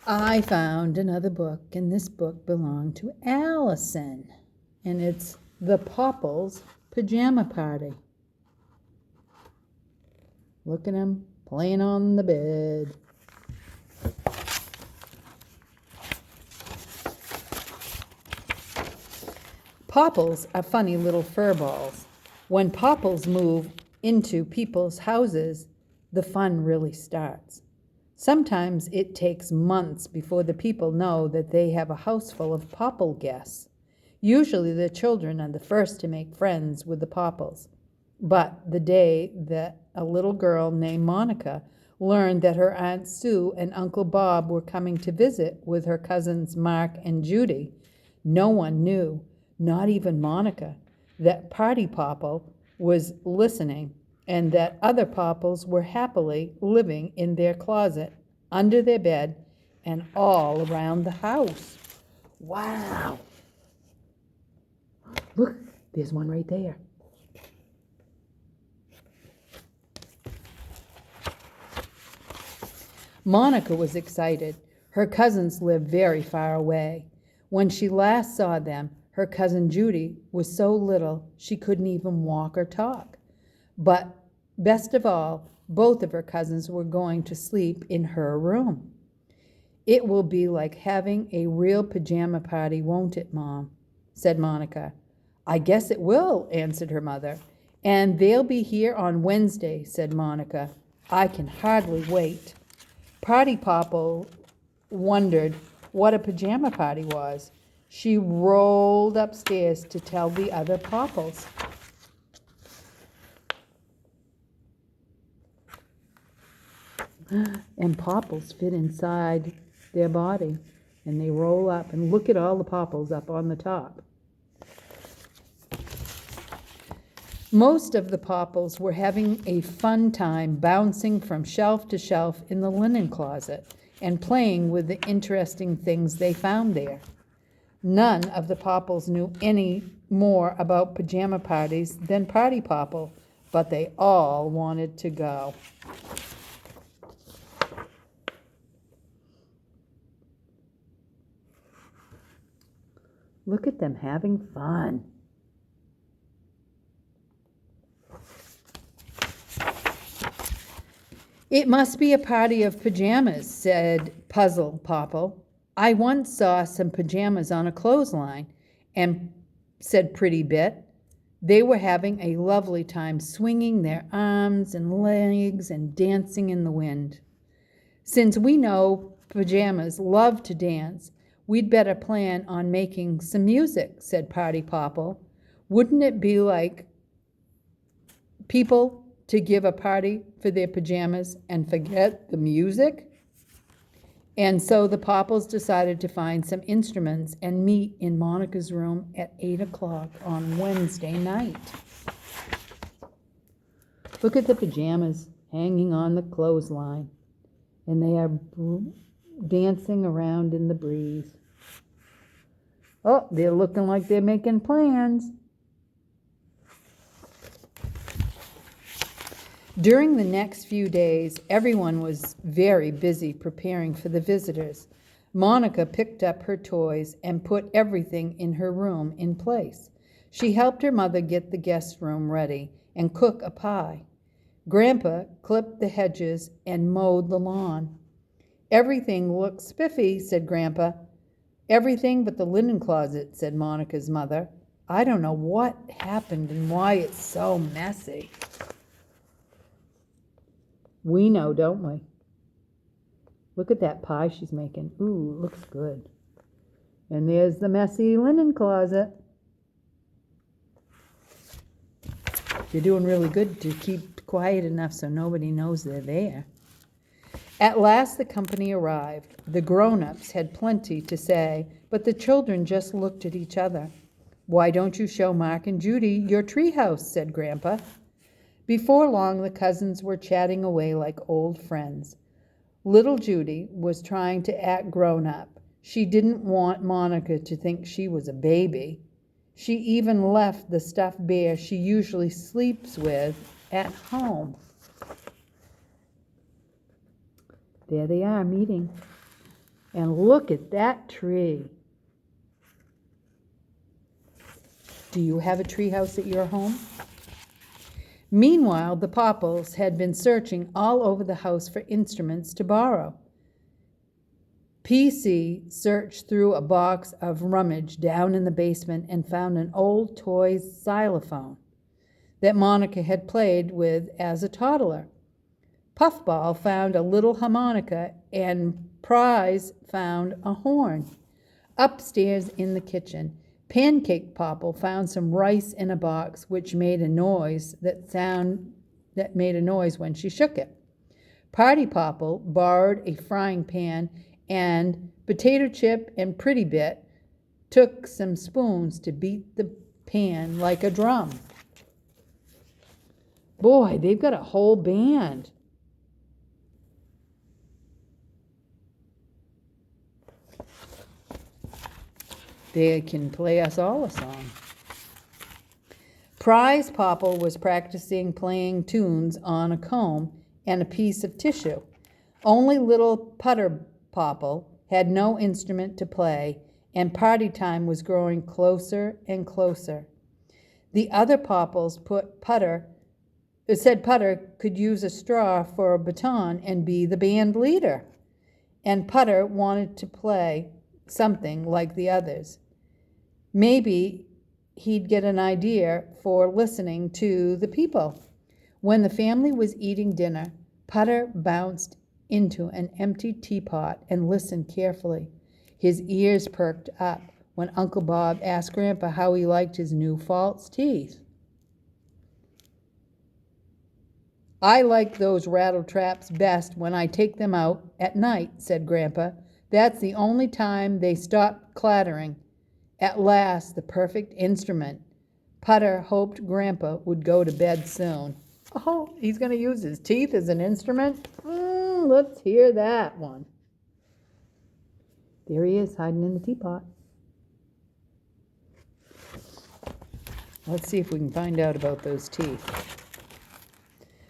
I found another book, and this book belonged to Allison, and it's The Popples Pajama Party. Look at him playing on the bed. Popples are funny little fur balls. When Popples move into people's houses, the fun really starts. Sometimes it takes months before the people know that they have a house full of Popple guests. Usually the children are the first to make friends with the Popples. But the day that a little girl named Monica learned that her Aunt Sue and Uncle Bob were coming to visit with her cousins Mark and Judy, no one knew, not even Monica, that Party Popple was listening and that other Popples were happily living in their closet, under their bed, and all around the house. Wow! Look, there's one right there. Monica was excited. Her cousins lived very far away. When she last saw them, her cousin Judy was so little she couldn't even walk or talk. But best of all, both of her cousins were going to sleep in her room. "It will be like having a real pajama party, won't it, Mom?" said Monica. "I guess it will," answered her mother. "And they'll be here on Wednesday," said Monica. "I can hardly wait." Party Popple wondered what a pajama party was. She rolled upstairs to tell the other Popples. And Popples fit inside their body, and they roll up, and look at all the Popples up on the top. Most of the Popples were having a fun time bouncing from shelf to shelf in the linen closet and playing with the interesting things they found there. None of the Popples knew any more about pajama parties than Party Popple, but they all wanted to go. Look at them having fun. "It must be a party of pajamas," said Puzzle Popple. "I once saw some pajamas on a clothesline," and said Pretty Bit. They were having a lovely time swinging their arms and legs and dancing in the wind. "Since we know pajamas love to dance, we'd better plan on making some music," said Party Popple. "Wouldn't it be like people to give a party for their pajamas and forget the music?" And so the Popples decided to find some instruments and meet in Monica's room at 8 o'clock on Wednesday night. Look at the pajamas hanging on the clothesline, and they are dancing around in the breeze. Oh, they're looking like they're making plans. During the next few days, everyone was very busy preparing for the visitors. Monica picked up her toys and put everything in her room in place. She helped her mother get the guest room ready and cook a pie. Grandpa clipped the hedges and mowed the lawn. "Everything looks spiffy," said Grandpa. "Everything but the linen closet," said Monica's mother. "I don't know what happened and why it's so messy." We know, don't we? Look at that pie she's making. Ooh, looks good. And there's the messy linen closet. You're doing really good to keep quiet enough so nobody knows they're there. At last the company arrived. The grown-ups had plenty to say, but the children just looked at each other. "Why don't you show Mark and Judy your treehouse?" said Grandpa. Before long, the cousins were chatting away like old friends. Little Judy was trying to act grown up. She didn't want Monica to think she was a baby. She even left the stuffed bear she usually sleeps with at home. There they are meeting. And look at that tree. Do you have a tree house at your home? Meanwhile, the Popples had been searching all over the house for instruments to borrow. PC searched through a box of rummage down in the basement and found an old toy xylophone that Monica had played with as a toddler. Puffball found a little harmonica and Prize found a horn. Upstairs in the kitchen, Pancake Popple found some rice in a box which made a noise that made a noise when she shook it. Party Popple borrowed a frying pan, and Potato Chip and Pretty Bit took some spoons to beat the pan like a drum. Boy, they've got a whole band. They can play us all a song. Prize Popple was practicing playing tunes on a comb and a piece of tissue. Only little Putter Popple had no instrument to play, and party time was growing closer and closer. The other Popples said Putter could use a straw for a baton and be the band leader, and Putter wanted to play something like the others. Maybe he'd get an idea for listening to the people. When the family was eating dinner, Putter bounced into an empty teapot and listened carefully. His ears perked up when Uncle Bob asked Grandpa how he liked his new false teeth. "I like those rattle traps best when I take them out at night," said Grandpa. "That's the only time they stop clattering." At last, the perfect instrument. Putter hoped Grandpa would go to bed soon. Oh, he's going to use his teeth as an instrument? Let's hear that one. There he is, hiding in the teapot. Let's see if we can find out about those teeth.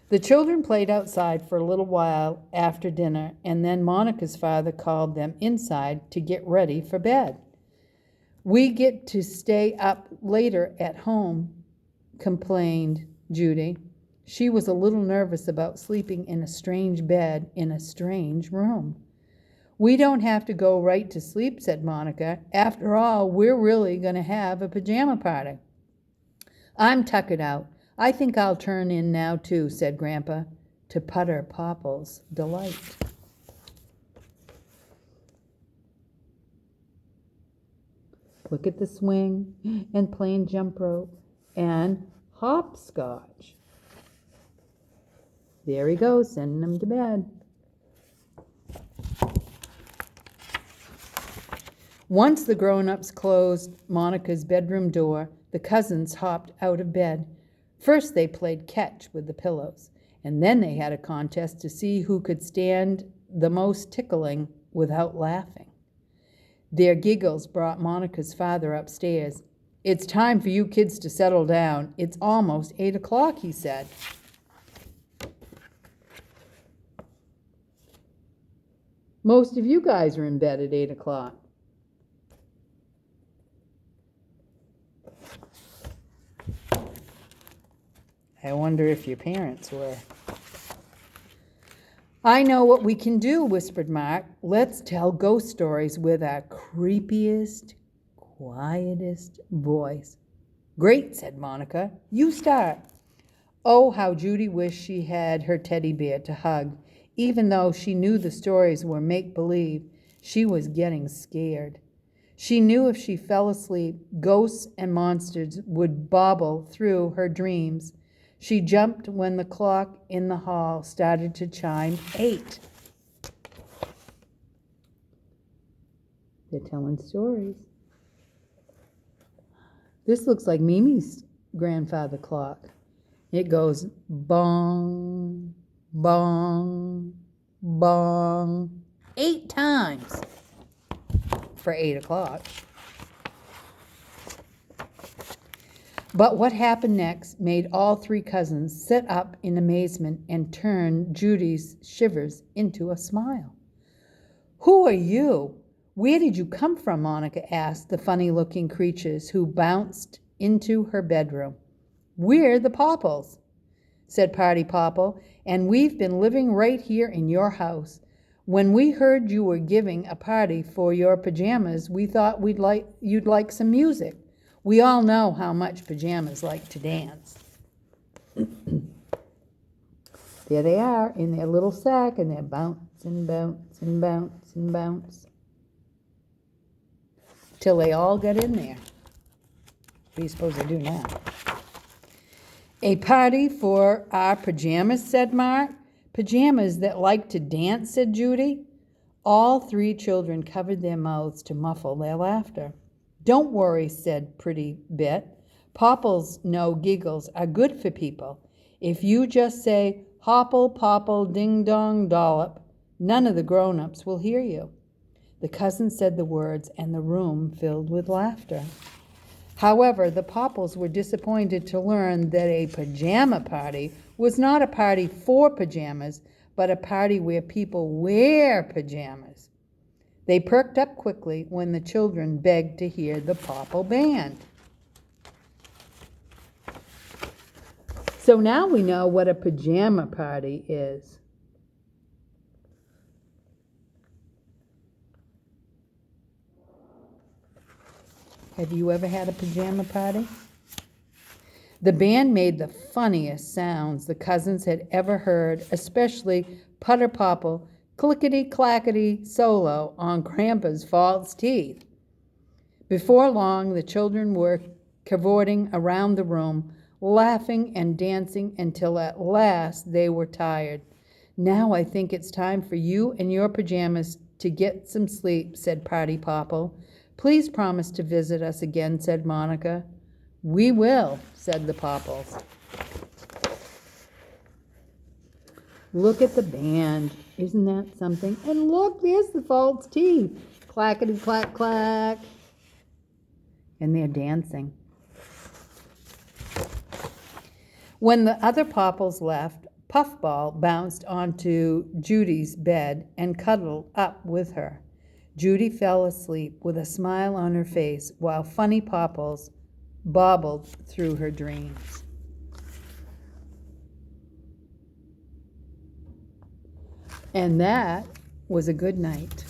The children played outside for a little while after dinner, and then Monica's father called them inside to get ready for bed. "We get to stay up later at home," complained Judy. She was a little nervous about sleeping in a strange bed in a strange room. "We don't have to go right to sleep," said Monica. "After all, we're really going to have a pajama party." "I'm tuckered out. I think I'll turn in now too," said Grandpa, to Putter Popple's delight. Look at the swing and playing jump rope and hopscotch. There he goes, sending them to bed. Once the grown-ups closed Monica's bedroom door, the cousins hopped out of bed. First they played catch with the pillows, and then they had a contest to see who could stand the most tickling without laughing. Their giggles brought Monica's father upstairs. "It's time for you kids to settle down. It's almost 8 o'clock, he said. "Most of you guys are in bed at 8 o'clock. I wonder if your parents were. "I know what we can do," whispered Mark. "Let's tell ghost stories with our creepiest, quietest voice." "Great," said Monica. "You start." Oh, how Judy wished she had her teddy bear to hug. Even though she knew the stories were make-believe, she was getting scared. She knew if she fell asleep, ghosts and monsters would bobble through her dreams. She jumped when the clock in the hall started to chime 8. They're telling stories. This looks like Mimi's grandfather clock. It goes bong, bong, bong, 8 times for 8 o'clock. But what happened next made all 3 cousins sit up in amazement and turn Judy's shivers into a smile. Who are you? Where did you come from? Monica asked the funny-looking creatures who bounced into her bedroom. We're the Popples, said Party Popple, and we've been living right here in your house. When we heard you were giving a party for your pajamas, we thought you'd like some music. We all know how much pajamas like to dance. There they are in their little sack, and they're bounce and bounce and bounce and bounce till they all get in there. What do you suppose they do now? A party for our pajamas, said Mark. Pajamas that like to dance, said Judy. All three children covered their mouths to muffle their laughter. Don't worry, said Pretty Bit. Popples no giggles are good for people. If you just say, hopple, popple, ding-dong, dollop, none of the grown-ups will hear you. The cousins said the words, and the room filled with laughter. However, the Popples were disappointed to learn that a pajama party was not a party for pajamas, but a party where people wear pajamas. They perked up quickly when the children begged to hear the Popple Band. So now we know what a pajama party is. Have you ever had a pajama party? The band made the funniest sounds the cousins had ever heard, especially Putter Popple, clickety-clackety solo on Grandpa's false teeth. Before long, the children were cavorting around the room, laughing and dancing until at last they were tired. Now I think it's time for you and your pajamas to get some sleep, said Party Popple. Please promise to visit us again, said Monica. We will, said the Popples. Look at the band. Isn't that something? And look, there's the false teeth. Clackety clack clack. And they're dancing. When the other Popples left, Puffball bounced onto Judy's bed and cuddled up with her. Judy fell asleep with a smile on her face while funny Popples bobbled through her dreams. And that was a good night.